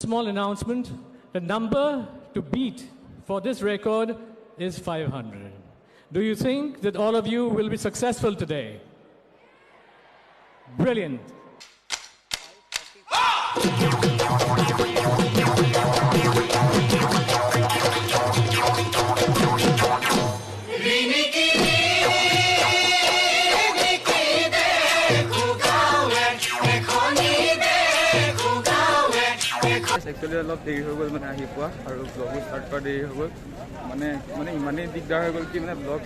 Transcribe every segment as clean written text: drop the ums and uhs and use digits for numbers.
small announcement. The number to beat for this record is 500. Do you think that all of you will be successful today? Brilliant. Actually, অলপ দেৰি হৈ গ'ল মানে আহি পোৱা আৰু ব্লগো ষ্টাৰ্ট কৰা দেৰি হৈ গ'ল মানে ইমানেই দিগদাৰ হৈ গ'ল কি মানে ব্লগ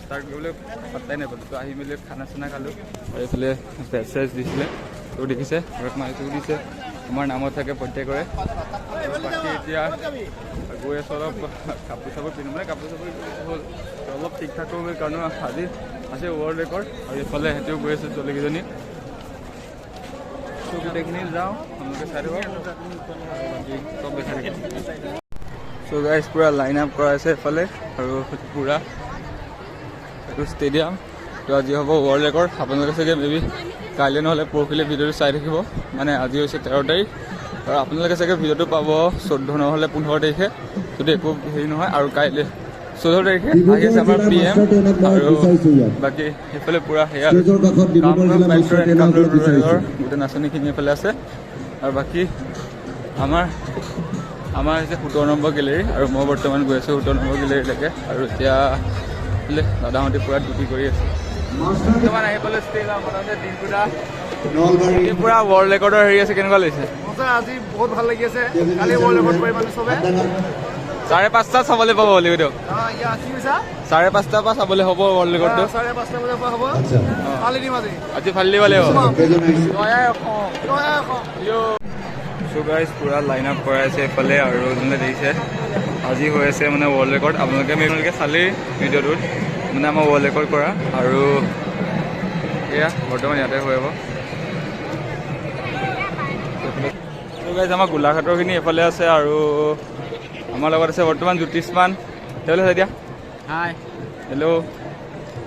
ষ্টাৰ্ট কৰিবলৈ পাত্তাই নাপালোঁ তো আহি মেলি খানা চানা খালোঁ আৰু এইফালে ভেজ চেজ দিছিলে তো দেখিছে ঘৰত মাৰিছোঁ দিছে আমাৰ নামত থাকে প্ৰত্যেকৰে বাকী এতিয়া গৈ আছোঁ অলপ কাপোৰ চাপোৰ পিন্ধো মানে কাপোৰ চাপোৰ হ'ল অলপ ঠিক ঠাক হৈ গ'ল কাৰণ আজি আছে ৱৰ্ল্ড ৰেকৰ্ড আৰু এইফালে সিহঁতেও গৈ আছে ছোৱালীকেইজনী গোটেইখিনি যাওঁ আপোনালোকে চাই দিব চব দেখাই থাকিম চ' গাইজ পূৰা লাইন আপ কৰা আছে এফালে আৰু পূৰা এইটো ষ্টেডিয়াম তো আজি হ'ব ৱৰ্ল্ড ৰেকৰ্ড আপোনালোকে চাগে মেবি কাইলৈ নহ'লে পৰহিলৈ ভিডিঅ'টো চাই থাকিব মানে আজি হৈছে 13 তাৰিখ আৰু আপোনালোকে চাগে ভিডিঅ'টো পাব 14 নহ'লে 15 তাৰিখে যদি একো হেৰি নহয় আৰু কাইলৈ 14 তাৰিখে আহি আছে আমাৰ PM আৰু বাকী সেইফালে পূৰা সেয়া গোটেই নাচনীখিনি এইফালে আছে আৰু বাকী আমাৰ হৈছে 17 নম্বৰ গেলেৰী আৰু মই বৰ্তমান গৈ আছোঁ 17 নম্বৰ গেলেৰীলৈকে আৰু এতিয়া দাদাহঁতে পূৰা ডিউটি কৰি আছে বৰ্তমান আহি পেলাই ষ্টেজ পূৰা ৱৰ্ল্ড ৰেকৰ্ডৰ হেৰি আছে কেনেকুৱা লাগিছে আজি বহুত ভাল লাগি আছে কালি ৱৰ্ল্ড ৰেকৰ্ড কৰি মানে চবে 5:30 চাবলৈ পাব বুলি কৈছে 5:30 পৰা চাবলৈ হ'ব ৱৰ্ল্ড ৰেকৰ্ডটো 5:30 বজাৰ পৰা হ'ব ফালি দিম আজি ফালি দিব লাগিব চ' গাইজ পূৰা লাইন আপ কৰাই আছে এইফালে আৰু যোনে দেখিছে আজি হৈ আছে মানে ৱৰ্ল্ড ৰেকৰ্ড আপোনালোকে চালেই ভিডিঅ'টোত মানে আমাৰ ৱৰ্ল্ড ৰেকৰ্ড কৰা আৰু এয়া বৰ্তমান ইয়াতে হৈ যাব চ' গাইজ আমাৰ গোলাঘাটৰখিনি এইফালে আছে আৰু আমাৰ লগত আছে বৰ্তমান জ্যোতিষমান তেওঁলৈ চাই দিয়া হাই হেল্ল'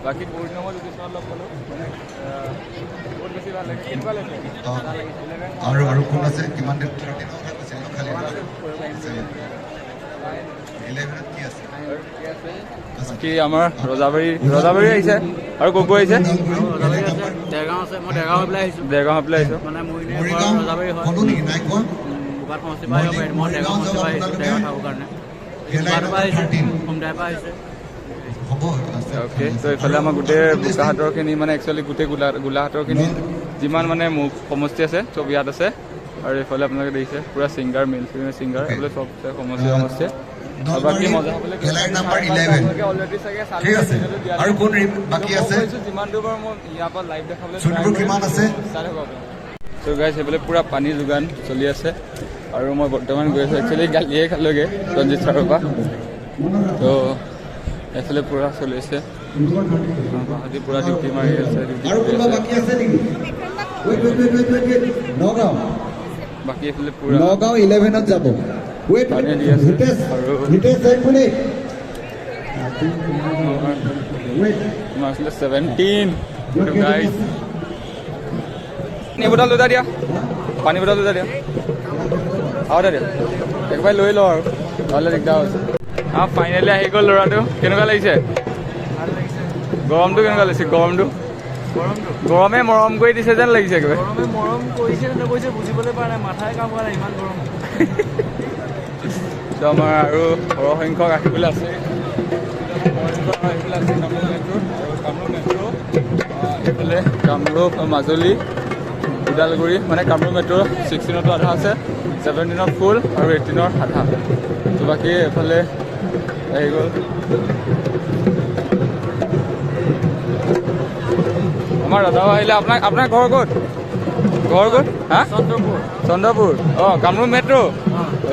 বাকী বহুত দিনৰ মই জ্যোতিষমান লগ পালোঁ মানে বহুত বেছি ভাল লাগে কেনেকুৱা লাগিছে আৰু কোন আছে কিমান কি আমাৰ ৰজাবাৰী আহিছে আৰু ক'ত আহিছে দেৰগাঁও আছে মই দেৰগাঁও হৈ পেলাই আহিছোঁ মানে মোৰ ৰজাবাৰী হয় বোকাত সমষ্টিৰ পৰা আহিব পাৰিম মই দেৰগাঁও সমষ্টিৰ পৰা আহিছোঁ দেৰগাঁও থাকোঁ কাৰণে বোকাটোৰ পৰা আহিছোঁ সোমদাইৰ পৰা আহিছে অ'কে ত' এইফালে আমাৰ গোটেই বোকাহাটৰখিনি মানে একচুৱেলি গোটেই গোলাঘাটৰখিনি যিমান মানে সমষ্টি আছে চব ইয়াত আছে আৰু এইফালে আপোনালোকে দেখিছে পূৰা ছিংগাৰ মেল ছিংগাৰ এইফালে চব সমষ্টি বাকী মজা হ'বলৈ অলৰেডি চাগে যিমান দূৰ বাৰু মই ইয়াৰ পৰা লাইভ দেখাবলৈ চাই থাকোঁ চ' গাইজ সেইফালে পূৰা পানী যোগান চলি আছে আৰু মই বৰ্তমান গৈ আছোঁ একচুৱেলি গালিয়ে খালোঁগৈ ৰঞ্জিত ছাৰৰ পৰা ত' এইফালে পূৰা চলি আছে গুৱাহাটী পূৰা ডিউটি মাৰি আছে বাকী এইফালে পূৰা নগাঁও 11ত যাব পানী দি আছে আৰু আমাৰ আছিলে 17 গাইজ পানী বটল দুটা দিয়া আৰু দিয়া একবাৰ লৈ লওঁ আৰু নহ'লে দিগদাৰ হৈছে ফাইনেলি আহি গ'ল ল'ৰাটো কেনেকুৱা লাগিছে গৰমটো কেনেকুৱা লাগিছে গৰমে মৰম কৰি দিছে যেন লাগিছে একেবাৰে মৰম কৰিছে নকৰিছে বুজিবলৈ পৰা নাই মাথাই কাম কৰা নাই ইমান গৰম ত' আমাৰ আৰু সৰহ সংখ্যক আহিবলৈ আছে এইফালে কামৰূপ মাজুলী ওদালগুৰি মানে কামৰূপ মেট্ৰ' 16তো আধা আছে 17ত ফুল আৰু 18ৰ আধা ত' বাকী এইফালে আহি গ'ল আমাৰ দাদাও আহিলে আপোনাৰ ঘৰ ক'ত হা চন্দ্ৰপুৰ কামৰূপ মেট্ৰ'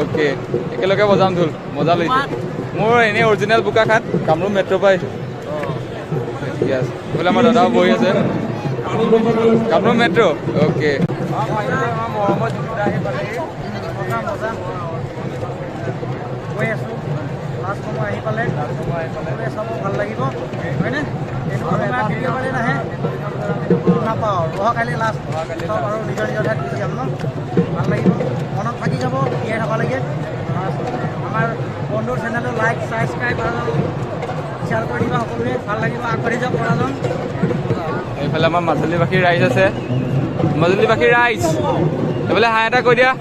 অ'কে একেলগে বজাম ঢোল মজা লাগিছে মোৰ এনেই অৰিজিনেল বোকাখাট কামৰূপ মেট্ৰ' পৰা আহিছোঁ য়েছ এইফালে আমাৰ দাদাও বহি আছে কামৰূপ মেট্ৰ' অ'কে মৰমত আহি পালেহি গৈ আছোঁ লাষ্ট সময় আহি পালে চাব ভাল লাগিব হয়নে একেবাৰে নাহে নাপাওঁ অহাকালি লাষ্ট চব আৰু নিজৰ ঠাইত গুচি যাম ন ভাল লাগিব মনত থাকি যাব জীয়াই থকালৈকে আমাৰ বন্ধুৰ চেনেলটো লাইক ছাবস্ক্ৰাইব আৰু শ্বেয়াৰ কৰি দিবা সকলোৱে ভাল লাগিব আগবাঢ়ি যাওক পৰাজন এইফালে আমাৰ মাজুলীবাসী ৰাইজ আছে মাজুলীবাসী ৰাইজ এইফালে হাই এটা কৈ দিয়া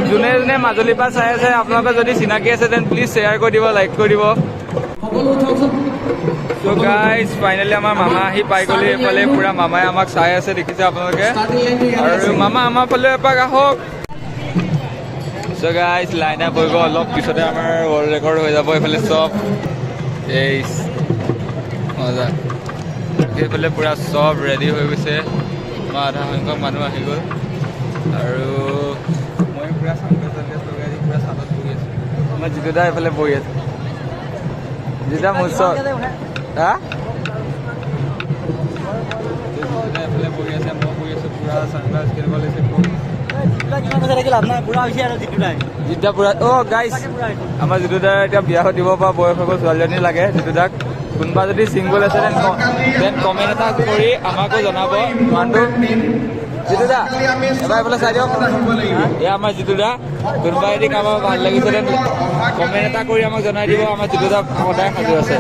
যোনে যোনে মাজুলীৰ পৰা চাই আছে আপোনালোকে যদি চিনাকি আছে দেন প্লিজ শ্বেয়াৰ কৰি দিব লাইক কৰি দিব চ' গাইজ ফাইনেলি আমাৰ মামা আহি পাই গ'লে এইফালে পুৰা মামাই আমাক চাই আছে দেখিছে আপোনালোকে আৰু মামা আমাৰ ফালে এপাক আহক চ' গাইজ লাইন আপ হৈ গ'ল অলপ পিছতে আমাৰ ৱৰ্ল্ড ৰেকৰ্ড হৈ যাব এইফালে চব এই মজা এইফালে পুৰা চব ৰেডি হৈ গৈছে আমাৰ আধা সংখ্যক মানুহ আহি গ'ল আৰু মই পুৰা চাউণ্ডত লগাই দি পুৰা চালত বহি আছোঁ আমাৰ জিতুদা এইফালে বহি আছে জিতুদা মোৰ ওচৰত হা এইফালে বহি আছে মই বহি আছোঁ পুৰা চানগ্লাছ কিনিব লৈছে জিতুদা পুৰা অ' গাইজ আমাৰ জিতুদাৰ এতিয়া বিয়া দিব পৰা বয়স হৈ গ'ল ছোৱালীজনী লাগে জিতুদাক কোনোবা যদি ছিংগল আছে দেন কমেণ্ট এটা কৰি আমাকো জনাব মানুহটো জিতুদা এবাৰ এইফালে চাই দিয়ক এয়া আমাৰ জিতুদা কোনোবা এদিন আমাৰ ভাল লাগিছে দেন কমেণ্ট এটা কৰি আমাক জনাই দিব আমাৰ জিতুদা সদায় সাজু আছে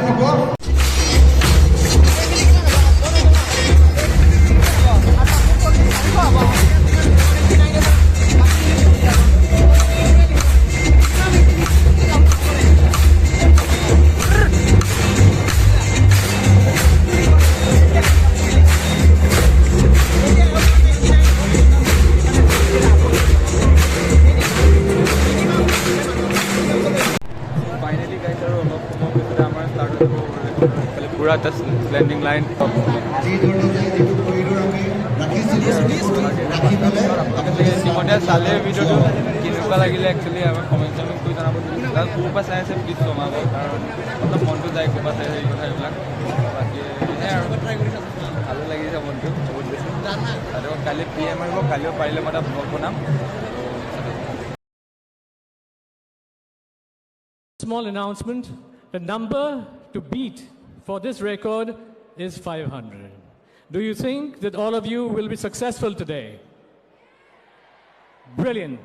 পুৰা এটা লেণ্ডিং লাইন ইতিমধ্যে চালে ভিডিঅ'টো কেনেকুৱা লাগিলে একচুৱেলি আমাৰ কমেণ্ট চমেণ্ট কৰি জনাব তাৰ ক'ৰ পৰা চাই আছে প্লিজ জনাব কাৰণ অলপ মনটো যায় ক'ৰ পৰা চাই সেই কথা এইবিলাক বাকী সেয়াই আৰু ভালো লাগিছে মনটো বহুত বেছি আৰু কালি PM আহিব কালিও পাৰিলে মই এটা ব্লগ বনাম Small announcement. The number to beat for this record is 500. Do you think that all of you will be successful today? Brilliant.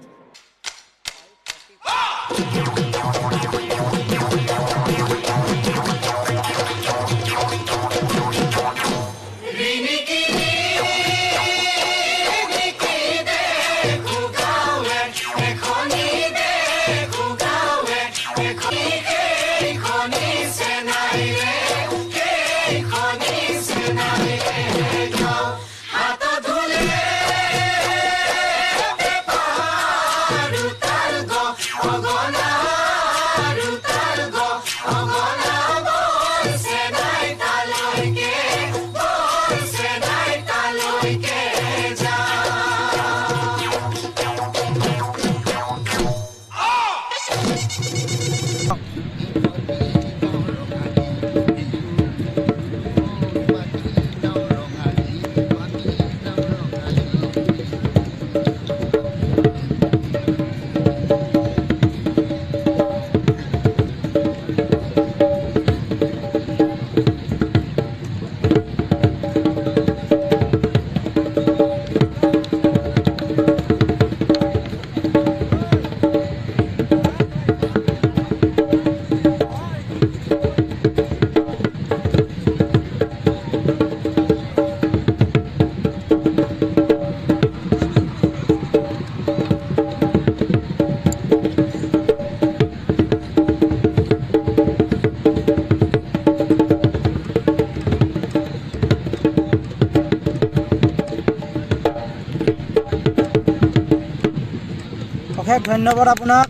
অশেষ ধন্যবাদ আপোনাক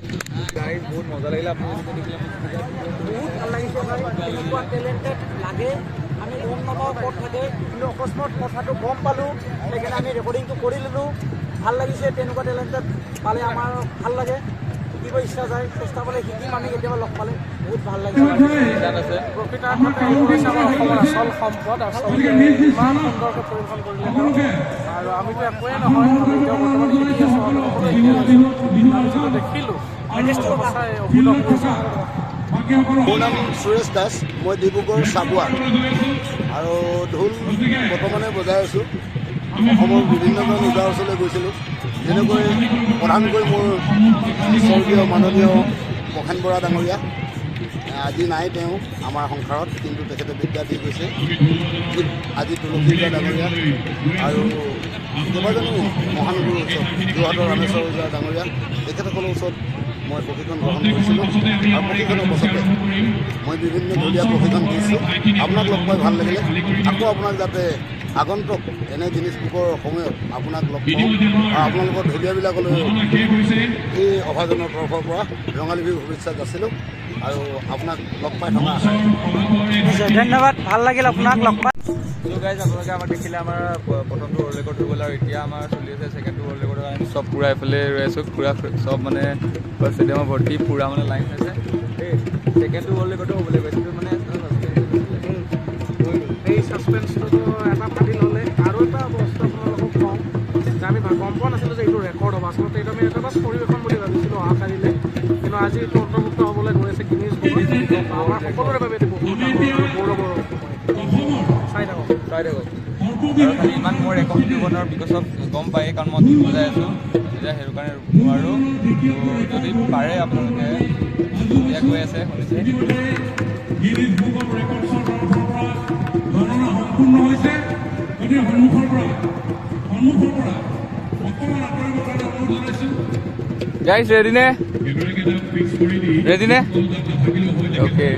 বহুত মজা লাগিলে বহুত ভাল লাগিছে এনেকুৱা টেলেণ্টেড লাগে আমি গম নাপাওঁ ক'ত থাকে কিন্তু অকস্মাত কথাটো গম পালোঁ সেইকাৰণে আমি ৰেকৰ্ডিংটো কৰি ল'লোঁ ভাল লাগিছে তেনেকুৱা টেলেণ্টেড পালে আমাৰ ভাল লাগে শিকিব ইচ্ছা যায় চেষ্টা পালে শিকিম আমি কেতিয়াবা লগ পালে বহুত ভাল লাগিছে প্ৰকৃতাৰ্থতে আমাৰ অসমৰ আচল সম্পদ আচলতে ইমান সুন্দৰকৈ পৰিৱেশন কৰিলে আৰু আমিতো একোৱেই নহয় আমি এতিয়া বৰ্তমান শিকি আছোঁ আমি সকলোৱে শিকি আছোঁ আমি দেখিলোঁ সঁচাই অভূতপূৰ্ব মোৰ নাম সুৰেশ দাস মই ডিব্ৰুগড় চাবুৱা আৰু ঢোল বৰ্তমানে বজাই আছোঁ অসমৰ বিভিন্নজন উদাৰ ওচৰলৈ গৈছিলোঁ যেনেকৈ প্ৰধানকৈ মোৰ স্বৰ্গীয় মাননীয় প্ৰসেন বৰা ডাঙৰীয়া আজি নাই তেওঁ আমাৰ সংসাৰত, কিন্তু তেখেতে বিদ্যা দি গৈছে। আজি তুলসী বৰা ডাঙৰীয়া আৰু কেইবাজনো মহান গুৰুৰ ওচৰত যোৰহাটৰ ৰামেশ্বৰ ওজা ডাঙৰীয়া তেখেতসকলৰ ওচৰত মই প্ৰশিক্ষণ গ্ৰহণ কৰিছিলোঁ আৰু প্ৰশিক্ষণৰ পাছতে মই বিভিন্ন ঢুলীয়া প্ৰশিক্ষণ দিছোঁ। আপোনাক লগ পাই ভাল লাগিলে। আকৌ আপোনাক যাতে আগন্তুক এনে গিনিজ বুকৰ সময়ত আপোনাক লগ পাওঁ আৰু আপোনালোকৰ ঢুলীয়াবিলাকলৈ এই অভাজনৰ তৰফৰ পৰা ৰঙালী বিহু শুভেচ্ছা যাচিলোঁ আৰু আপোনাক লগ পাই থকা আশা। ধন্যবাদ, ভাল লাগিল আপোনাক লগ পাই। চ' গাইজ আপোনালোকে আমাক দেখিলে আমাৰ প্ৰথমটো ৱৰ্ল্ড ৰেকৰ্ড হৈ গ'ল আৰু এতিয়া আমাৰ চলি আছে ছেকেণ্ডটো ৱৰ্ল্ড ৰেকৰ্ডৰ কাৰণে চব পূৰা এইফালে ৰৈ আছোঁ। পূৰা চব মানে ষ্টেডিয়ামৰ ভৰ্তি পূৰা মানে লাইন আছে। এই ছেকেণ্ডটো ৱৰ্ল্ড ৰেকৰ্ডো হ'বলৈ গৈছিলোঁ মানে এই ছাছপেন্সটো এটা ফাটি ল'লে আৰু এটা বস্তু আপোনালোকক কওঁ যে আমি গম পোৱা নাছিলোঁ যে এইটো ৰেকৰ্ড হ'ব। আচলতে এইটো আমি এটা বাছ পৰিৱেশন বুলি ভাবিছিলোঁ অহাকালিলৈ, কিন্তু আজি এইটো অন্তৰ্ভুক্ত হ'বলৈ গৈ আছে গিনিজ বুকত। আমাৰ সকলোৰে বাবে এইটো বহুত ডাঙৰ গৌৰৱৰ চাই থাকক। আৰু খালি ইমান মই ৰেকৰ্ড দিব নোৱাৰোঁ বিকজ অফ গম পায়েই, কাৰণ মই গীত বজাই আছোঁ এতিয়া সেইটো কাৰণে নোৱাৰোঁ। ত' যদি পাৰে আপোনালোকে এতিয়া কৈ আছে শুনিছে গাইজ ৰেডি নে অ'কে।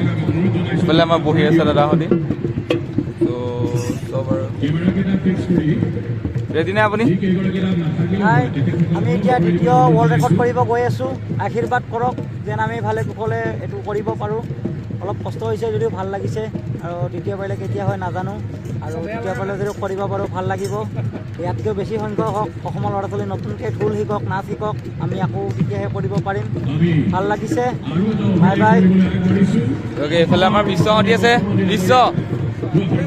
ইফালে আমাৰ বহি আছে দাদাহঁতি। ৰেডি নে আপুনি? আমি এতিয়া দ্বিতীয় ৱৰ্ল্ড ৰেকৰ্ড কৰিব গৈ আছোঁ। আশীৰ্বাদ কৰক যেন আমি ভালে কুশলে এইটো কৰিব পাৰোঁ। অলপ কষ্ট হৈছে যদিও ভাল লাগিছে, আৰু দ্বিতীয়বাৰলৈ কেতিয়া হয় নাজানো, আৰু দ্বিতীয়বাৰলৈ যদিও কৰিব পাৰোঁ ভাল লাগিব। ইয়াতকৈ বেছি সংখ্যক হওক, অসমৰ ল'ৰা ছোৱালী নতুনকৈ ঢোল শিকক, নাচ শিকক, আমি আকৌ তেতিয়াহে কৰিব পাৰিম। ভাল লাগিছে, বাই বাই। অ'কে, এইফালে আমাৰ বিশ্বহঁতি আছে। বিশ্ব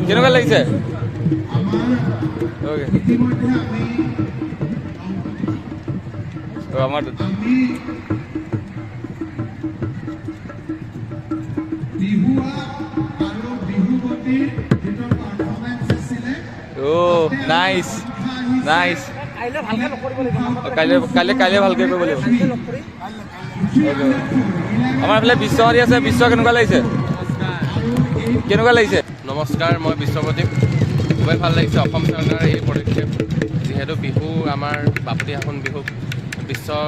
কেনেকুৱা লাগিছে? অ'কে, আমাৰ নাইচ নাইচ। কাইলৈ ভালকৈ কৰিব লাগিব। আমাৰ এইফালে বিশ্বহঁতি আছে। বিশ্ব কেনেকুৱা লাগিছে? নমস্কাৰ, মই বিশ্বপ্ৰদীপ। খুবেই ভাল লাগিছে অসম চৰকাৰৰ এই পদক্ষেপ, যিহেতু বিহু আমাৰ বাপতিসাহোন বিহুক বিশ্বৰ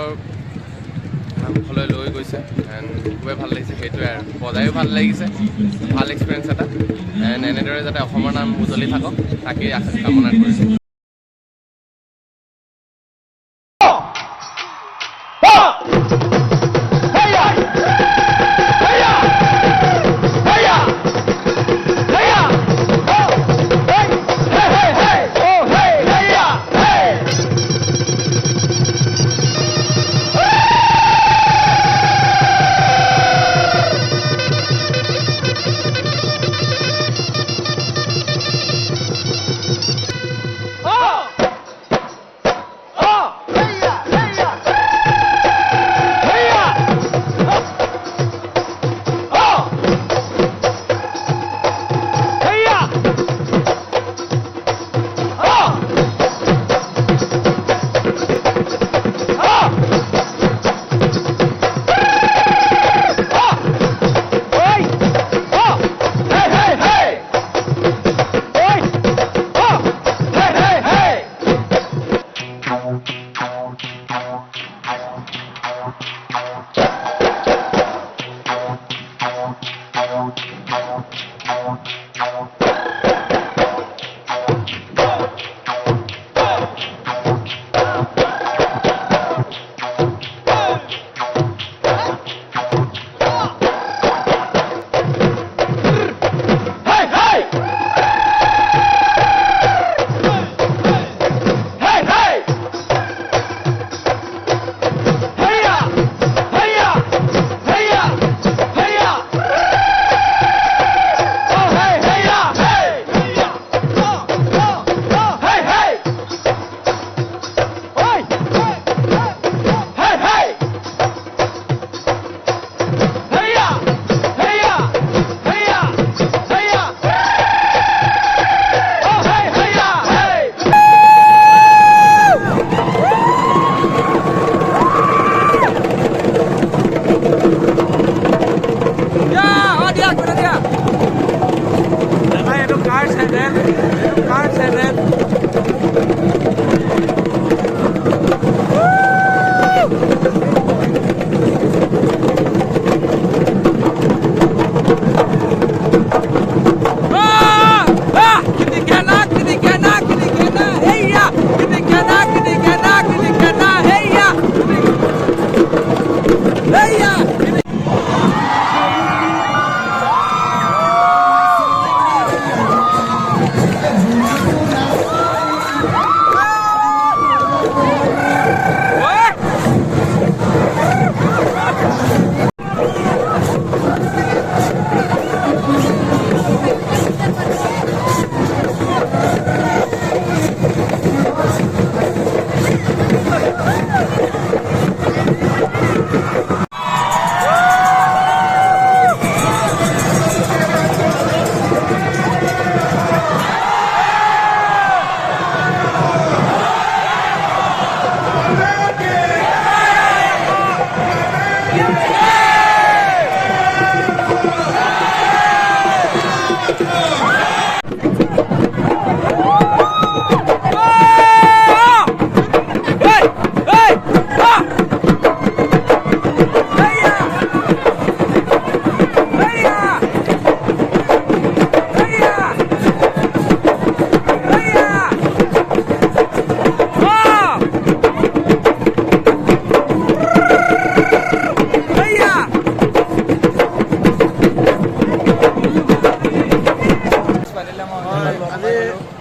মুখলৈ লৈ গৈছে। এণ্ড খুবেই ভাল লাগিছে, সেইটোৱে আৰু বজায়ো ভাল লাগিছে, ভাল এক্সপিৰিয়েঞ্চ এটা। এণ্ড এনেদৰে যাতে অসমৰ নাম উজ্বলি থাকক তাকেই কামনা কৰিছোঁ।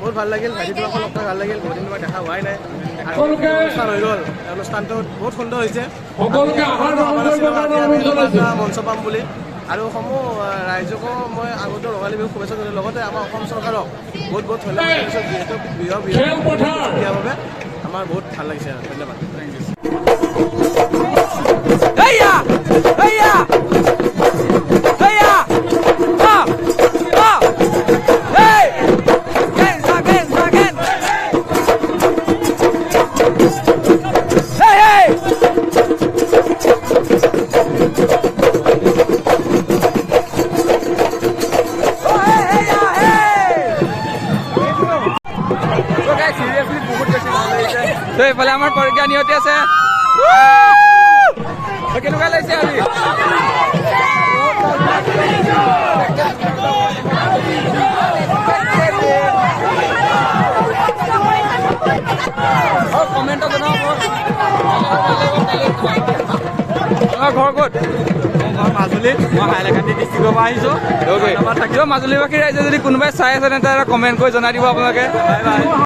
বহুত ভাল লাগিল, ভাইটিবিলাকক লগ পাই ভাল লাগিল, বহুত দিন মই দেখা হোৱাই নাই। আৰু অনুষ্ঠান হৈ গ'ল, অনুষ্ঠানটো বহুত সুন্দৰ হৈছে। মঞ্চ পাম বুলি আৰু সমূহ ৰাইজকো মই আগতে ৰঙালী বিহু শুভেচ্ছা জনালোঁ। লগতে আমাৰ অসম চৰকাৰক বহুত বহুত ধন্যবাদ জনাইছোঁ, যিহেতু দিয়াৰ বাবে আমাৰ বহুত ভাল লাগিছে। ধন্যবাদ। এইফালে আমাৰ পৰীক্ষা নিয়তি আছে। কেনেকুৱা লাগিছে আজি? কমেণ্টত জনাব। ঘৰ ক'ত? ঘৰ মাজুলীত, মই হাইলাকান্দি ডিষ্ট্ৰিক্টৰ পৰা আহিছোঁ। থাকিব মাজুলীবাসী ৰাইজে যদি কোনোবাই চাই আছে তেন্তে এটা কমেণ্ট কৰি জনাই দিব আপোনালোকে।